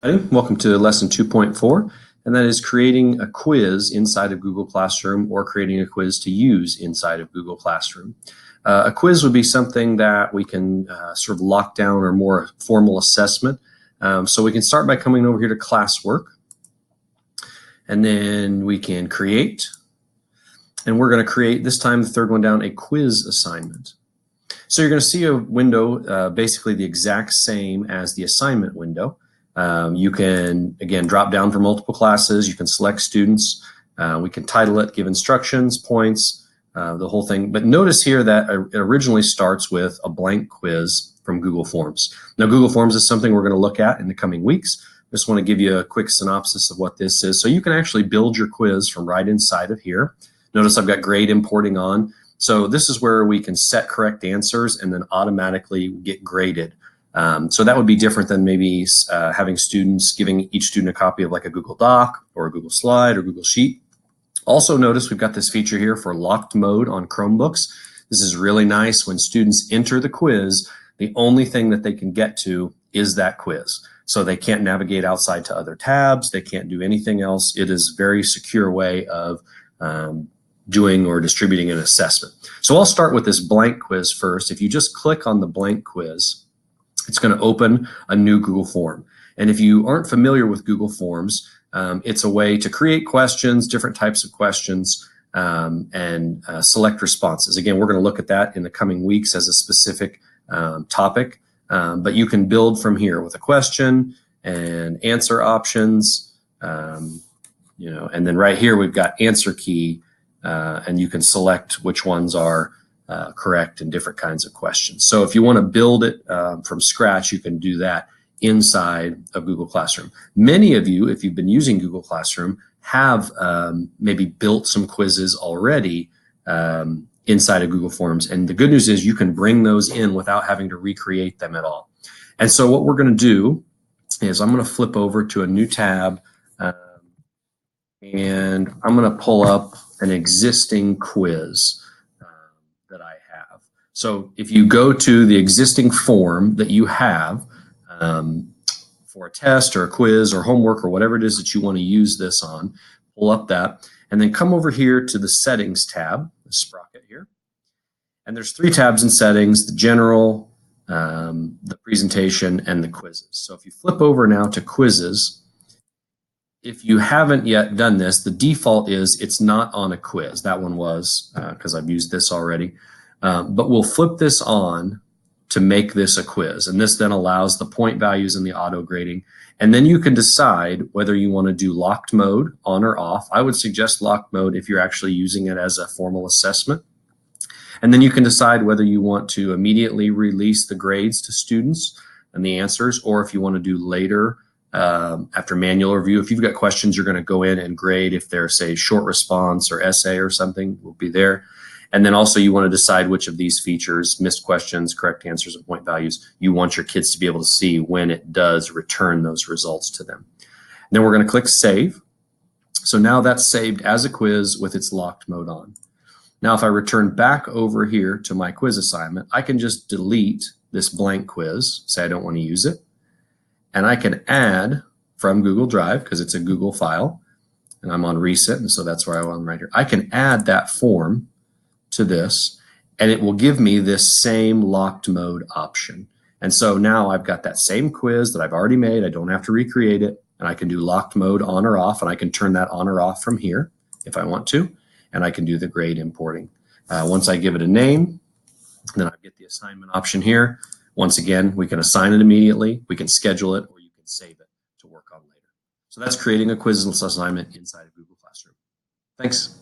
Welcome to lesson 2.4, and that is creating a quiz inside of Google Classroom or creating a quiz to use inside of Google Classroom. A quiz would be something that we can sort of lock down or more formal assessment. So we can start by coming over here to classwork, and then we can create, and we're going to create, this time the third one down, a quiz assignment. So you're going to see a window basically the exact same as the assignment window. You can, again, drop down for multiple classes. You can select students. We can title it, give instructions, points, the whole thing. But notice here that it originally starts with a blank quiz from Google Forms. Now, Google Forms is something we're going to look at in the coming weeks. I just want to give you a quick synopsis of what this is. So you can actually build your quiz from right inside of here. Notice I've got grade importing on. So this is where we can set correct answers and then automatically get graded. So that would be different than maybe having students, giving each student a copy of like a Google Doc or a Google Slide or Google Sheet. Also notice we've got this feature here for locked mode on Chromebooks. This is really nice. When students enter the quiz, the only thing that they can get to is that quiz. So they can't navigate outside to other tabs. They can't do anything else. It is a very secure way of doing or distributing an assessment. So I'll start with this blank quiz first. If you just click on the blank quiz, it's going to open a new Google form. And if you aren't familiar with Google Forms, it's a way to create questions, different types of questions, and select responses. Again, we're going to look at that in the coming weeks as a specific topic, but you can build from here with a question and answer options, and then right here we've got answer key, and you can select which ones are correct in different kinds of questions. So if you want to build it from scratch, you can do that inside of Google Classroom. Many of you, if you've been using Google Classroom, have maybe built some quizzes already inside of Google Forms. And the good news is you can bring those in without having to recreate them at all. And so what we're going to do is I'm going to flip over to a new tab, and I'm going to pull up an existing quiz that I have. So if you go to the existing form that you have for a test or a quiz or homework or whatever it is that you want to use this on, pull up that, and then come over here to the settings tab, the sprocket here. And there's three tabs in settings: the general, the presentation, and the quizzes. So if you flip over now to quizzes, if you haven't yet done this, the default is it's not on a quiz. That one was because I've used this already. But we'll flip this on to make this a quiz. And this then allows the point values and the auto grading. And then you can decide whether you want to do locked mode on or off. I would suggest locked mode if you're actually using it as a formal assessment. And then you can decide whether you want to immediately release the grades to students and the answers, or if you want to do later after manual review. If you've got questions, you're going to go in and grade. If they're, say, short response or essay or something, will be there. And then also you want to decide which of these features, missed questions, correct answers, and point values, you want your kids to be able to see when it does return those results to them. And then we're going to click Save. So now that's saved as a quiz with its locked mode on. Now if I return back over here to my quiz assignment, I can just delete this blank quiz, say I don't want to use it, and I can add from Google Drive, because it's a Google file, and I'm on Recent, and so that's where I am right here. I can add that form to this, and it will give me this same locked mode option. And so now I've got that same quiz that I've already made. I don't have to recreate it, and I can do locked mode on or off, and I can turn that on or off from here if I want to, and I can do the grade importing. Once I give it a name, then I get the assignment option here. Once again, we can assign it immediately, we can schedule it, or you can save it to work on later. So that's creating a quiz assignment inside of Google Classroom. Thanks.